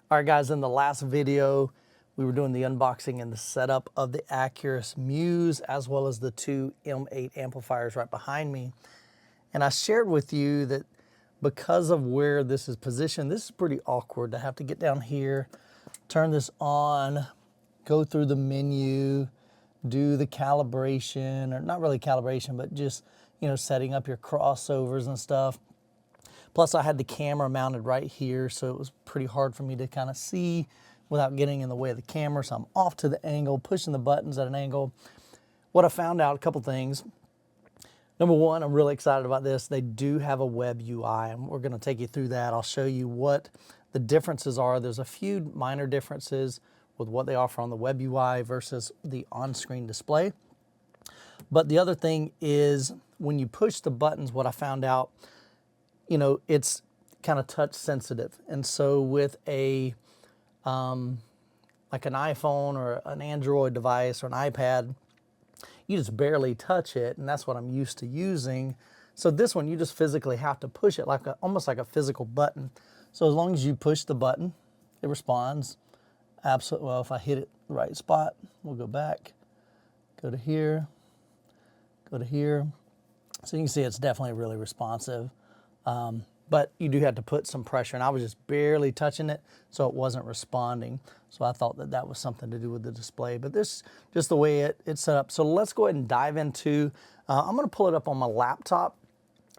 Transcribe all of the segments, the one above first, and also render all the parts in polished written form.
All right, guys, in the last video, we were doing the unboxing and the setup of the Acurus MUSE, as well as the two M8 amplifiers right behind me. And I shared with you that because of where this is positioned, this is pretty awkward to have to get down here, turn this on, go through the menu, do the calibration, or not really calibration, but just, setting up your crossovers and stuff. Plus I had the camera mounted right here, so it was pretty hard for me to kind of see without getting in the way of the camera. So I'm off to the angle, pushing the buttons at an angle. What I found out, a couple things. Number one, I'm really excited about this. They do have a WebUI, and we're gonna take you through that. I'll show you what the differences are. There's a few minor differences with what they offer on the WebUI versus the on-screen display. But the other thing is when you push the buttons, what I found out, it's kind of touch sensitive. And so with a, like an iPhone or an Android device or an iPad, you just barely touch it. And that's what I'm used to using. So this one, you just physically have to push it like almost like a physical button. So as long as you push the button, it responds. Absolutely. Well, if I hit it the right spot, we'll go back, go to here, go to here. So you can see it's definitely really responsive. But you do have to put some pressure, and I was just barely touching it, so it wasn't responding. So I thought that that was something to do with the display, but this just the way it's set up. So let's go ahead and dive into, I'm gonna pull it up on my laptop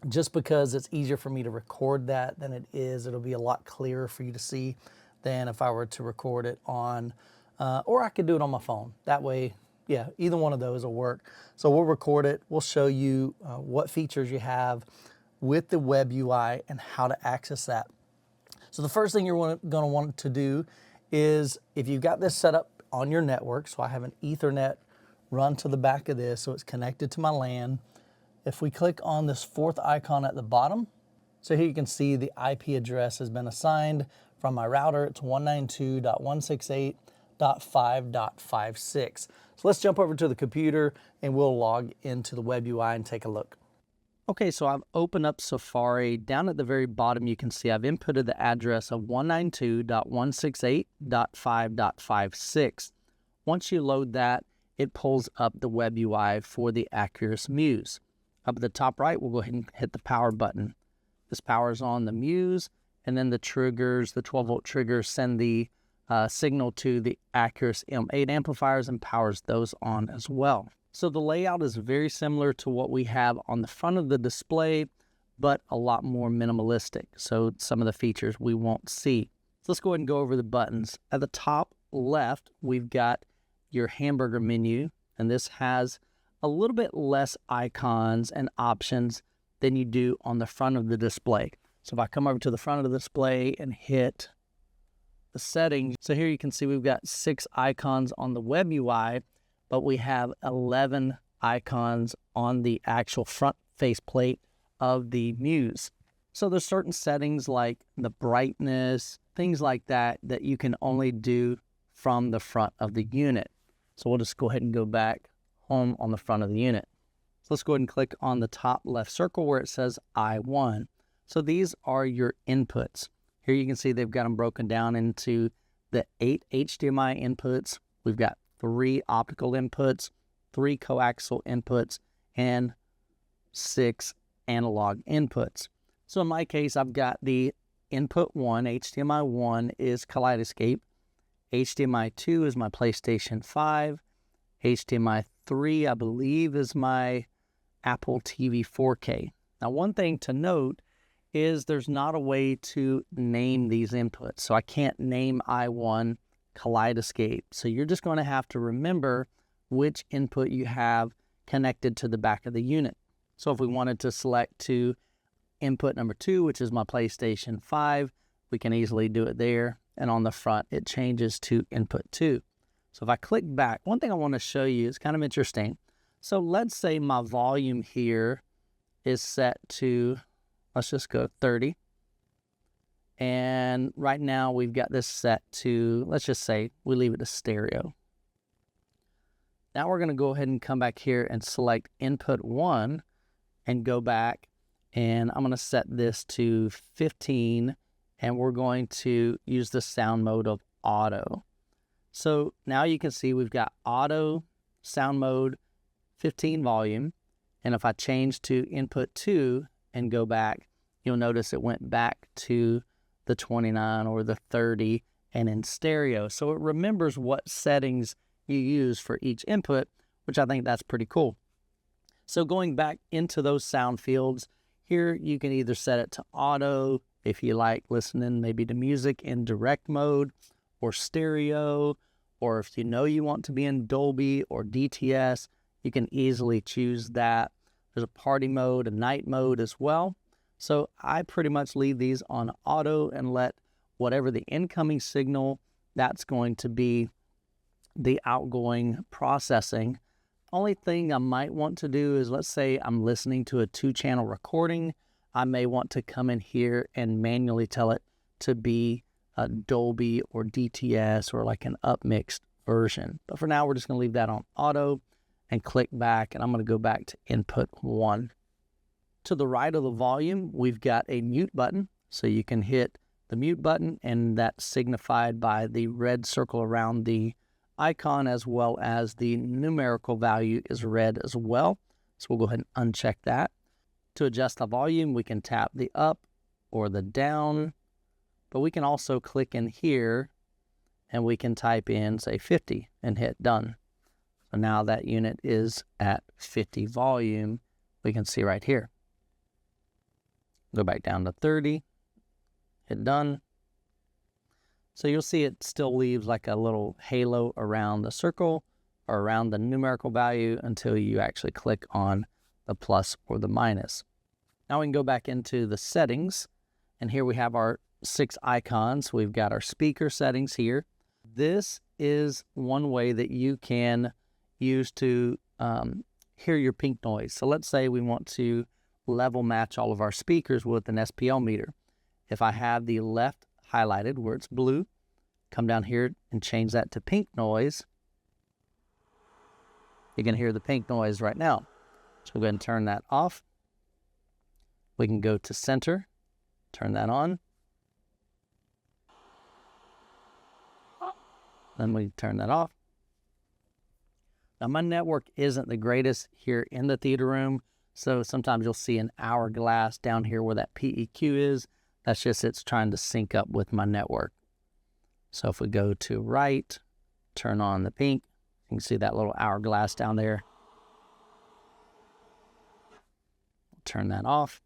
just because it's easier for me to record that than it is. It'll be a lot clearer for you to see than if I were to record it on, or I could do it on my phone. That way, yeah, either one of those will work. So we'll record it, we'll show you what features you have with the WebUI and how to access that. So the first thing you're going to want to do is, if you've got this set up on your network, so I have an Ethernet run to the back of this, so it's connected to my LAN. If we click on this fourth icon at the bottom, so here you can see the IP address has been assigned from my router. It's 192.168.5.56. So let's jump over to the computer and we'll log into the WebUI and take a look. Okay, so I've opened up Safari. Down at the very bottom, you can see I've inputted the address of 192.168.5.56. Once you load that, it pulls up the WebUI for the Acurus MUSE. Up at the top right, we'll go ahead and hit the power button. This powers on the MUSE, and then the triggers, the 12-volt triggers, send the signal to the Acurus M8 amplifiers and powers those on as well. So the layout is very similar to what we have on the front of the display, but a lot more minimalistic. So some of the features we won't see. So let's go ahead and go over the buttons. At the top left, we've got your hamburger menu, and this has a little bit less icons and options than you do on the front of the display. So if I come over to the front of the display and hit the settings, so here you can see we've got 6 icons on the WebUI, but we have 11 icons on the actual front faceplate of the MUSE. So there's certain settings like the brightness, things like that, that you can only do from the front of the unit. So we'll just go ahead and go back home on the front of the unit. So let's go ahead and click on the top left circle where it says I1. So these are your inputs. Here you can see they've got them broken down into the 8 HDMI inputs. We've got 3 optical inputs, 3 coaxial inputs, and 6 analog inputs. So in my case, I've got the input 1, HDMI 1 is Kaleidescape, HDMI 2 is my PlayStation 5, HDMI 3 I believe is my Apple TV 4K. Now one thing to note is there's not a way to name these inputs. So I can't name I1 Kaleidescape. So you're just going to have to remember which input you have connected to the back of the unit. So if we wanted to select to input number 2, which is my PlayStation 5, we can easily do it there. And on the front, it changes to input 2. So if I click back, one thing I want to show you is kind of interesting. So let's say my volume here is set to, let's just go 30. And right now we've got this set to, let's just say we leave it to stereo. Now we're going to go ahead and come back here and select input 1 and go back, and I'm going to set this to 15 and we're going to use the sound mode of auto. So now you can see we've got auto, sound mode, 15 volume, and if I change to input 2 and go back, you'll notice it went back to the 29 or the 30 and in stereo. So it remembers what settings you use for each input, which I think that's pretty cool. So going back into those sound fields, here you can either set it to auto if you like listening maybe to music in direct mode or stereo, or if you know you want to be in Dolby or DTS, you can easily choose that. There's a party mode, a night mode as well. So I pretty much leave these on auto and let whatever the incoming signal, that's going to be the outgoing processing. Only thing I might want to do is, let's say I'm listening to a 2-channel recording, I may want to come in here and manually tell it to be a Dolby or DTS or like an upmixed version. But for now, we're just going to leave that on auto and click back, and I'm going to go back to input 1. To the right of the volume, we've got a mute button, so you can hit the mute button, and that's signified by the red circle around the icon, as well as the numerical value is red as well. So we'll go ahead and uncheck that. To adjust the volume, we can tap the up or the down, but we can also click in here and we can type in, say, 50 and hit done. So now that unit is at 50 volume, we can see right here. Go back down to 30, hit done. So you'll see it still leaves like a little halo around the circle or around the numerical value until you actually click on the plus or the minus. Now we can go back into the settings, and here we have our 6 icons. We've got our speaker settings here. This is one way that you can use to hear your pink noise. So let's say we want to level match all of our speakers with an SPL meter. If I have the left highlighted where it's blue, come down here and change that to pink noise, you can hear the pink noise right now. So we'll go ahead and turn that off. We can go to center, turn that on. Then we turn that off. Now my network isn't the greatest here in the theater room, so sometimes you'll see an hourglass down here where that PEQ is. That's just it's trying to sync up with my network. So if we go to right, turn on the pink, you can see that little hourglass down there. Turn that off.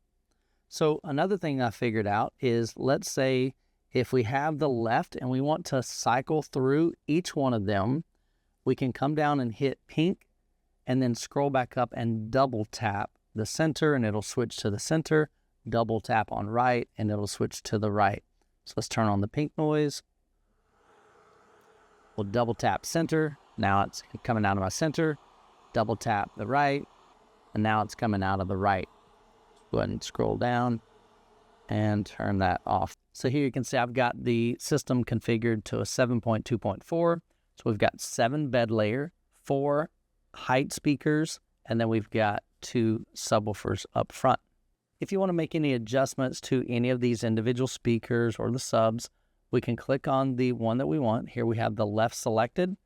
So another thing I figured out is, let's say if we have the left and we want to cycle through each one of them, we can come down and hit pink and then scroll back up and double tap the center and it'll switch to the center, double tap on right and it'll switch to the right. So let's turn on the pink noise. We'll double tap center. Now it's coming out of my center. Double tap the right, and now it's coming out of the right. Go ahead and scroll down and turn that off. So here you can see I've got the system configured to a 7.2.4. So we've got 7 bed layer, 4 height speakers, and then we've got 2 subwoofers up front. If you want to make any adjustments to any of these individual speakers or the subs, we can click on the one that we want. Here we have the left selected,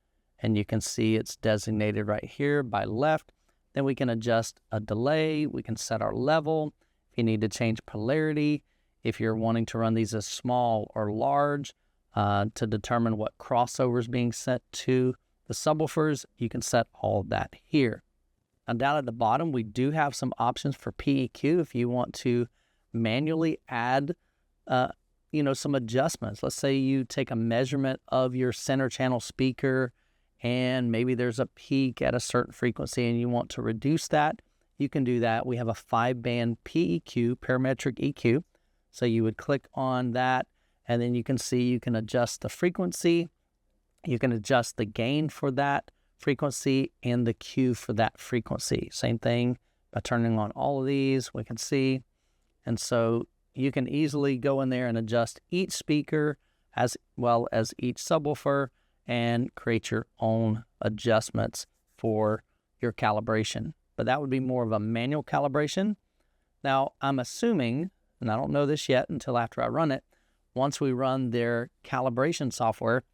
and you can see it's designated right here by left. Then we can adjust a delay. We can set our level. If you need to change polarity, if you're wanting to run these as small or large, to determine what crossover is being set to the subwoofers, you can set all of that here. Now down at the bottom, we do have some options for PEQ if you want to manually add some adjustments. Let's say you take a measurement of your center channel speaker and maybe there's a peak at a certain frequency and you want to reduce that. You can do that. We have a 5-band PEQ, parametric EQ. So you would click on that and then you can see you can adjust the frequency. You can adjust the gain for that frequency and the Q for that frequency. Same thing by turning on all of these, we can see. And so you can easily go in there and adjust each speaker as well as each subwoofer and create your own adjustments for your calibration. But that would be more of a manual calibration. Now, I'm assuming, and I don't know this yet until after I run it, once we run their calibration software,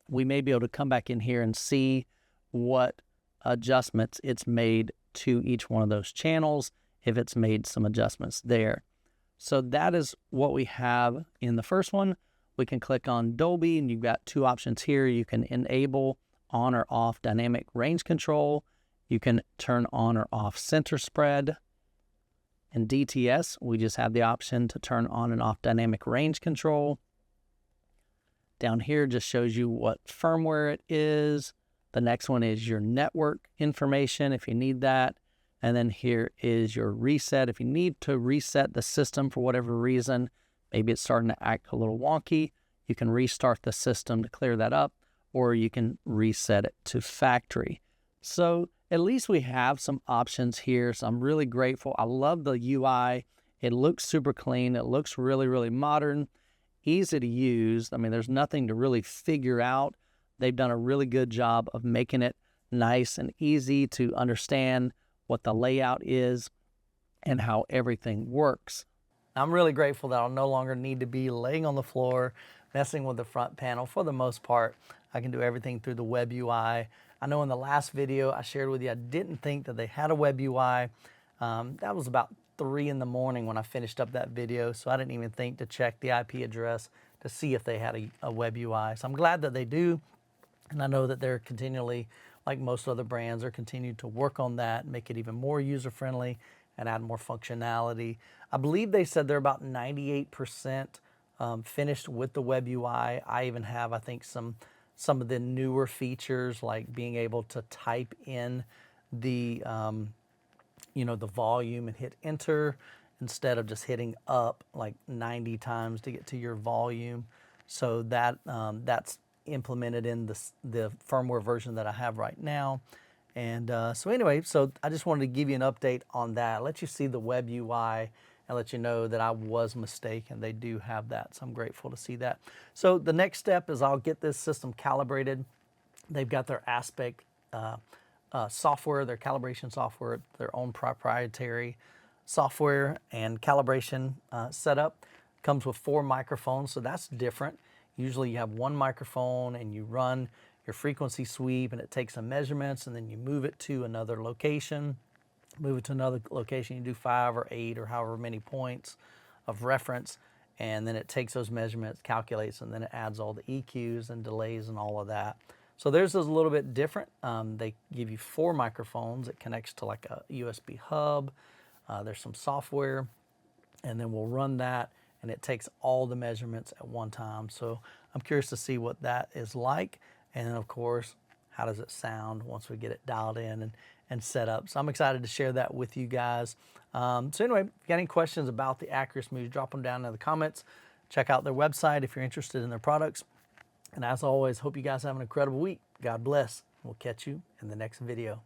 we may be able to come back in here and see what adjustments it's made to each one of those channels, if it's made some adjustments there. So that is what we have in the first one. We can click on Dolby, and you've got two options here. You can enable on or off dynamic range control. You can turn on or off center spread. In DTS, we just have the option to turn on and off dynamic range control. Down here just shows you what firmware it is. The next one is your network information if you need that. And then here is your reset. If you need to reset the system for whatever reason, maybe it's starting to act a little wonky, you can restart the system to clear that up, or you can reset it to factory. So at least we have some options here. So I'm really grateful. I love the UI. It looks super clean. It looks really, really modern, easy to use. I mean, there's nothing to really figure out. They've done a really good job of making it nice and easy to understand what the layout is and how everything works. I'm really grateful that I'll no longer need to be laying on the floor, messing with the front panel. For the most part, I can do everything through the WebUI. I know in the last video I shared with you, I didn't think that they had a WebUI. That was about 3 in the morning when I finished up that video, so I didn't even think to check the IP address to see if they had a WebUI. So I'm glad that they do, and I know that they're continually, like most other brands, are continuing to work on that, make it even more user-friendly and add more functionality. I believe they said they're about 98% finished with the WebUI. I even have, I think, some of the newer features, like being able to type in the the volume and hit enter instead of just hitting up like 90 times to get to your volume. So that that's implemented in the firmware version that I have right now. And so anyway, so I just wanted to give you an update on that, let you see the WebUI and let you know that I was mistaken. They do have that, so I'm grateful to see that. So the next step is I'll get this system calibrated. They've got their Aspect software, their calibration software, their own proprietary software and calibration setup. Comes with 4 microphones, so that's different. Usually you have 1 microphone and you run your frequency sweep and it takes some measurements and then you move it to another location. Move it to another location, you do 5 or 8 or however many points of reference, and then it takes those measurements, calculates, and then it adds all the EQs and delays and all of that. So theirs is a little bit different. They give you 4 microphones. It connects to like a USB hub. There's some software, and then we'll run that, and it takes all the measurements at one time. So I'm curious to see what that is like, and then of course, how does it sound once we get it dialed in and set up. So I'm excited to share that with you guys. So anyway, if you got any questions about the Acurus MUSE, drop them down in the comments. Check out their website if you're interested in their products. And as always, hope you guys have an incredible week. God bless. We'll catch you in the next video.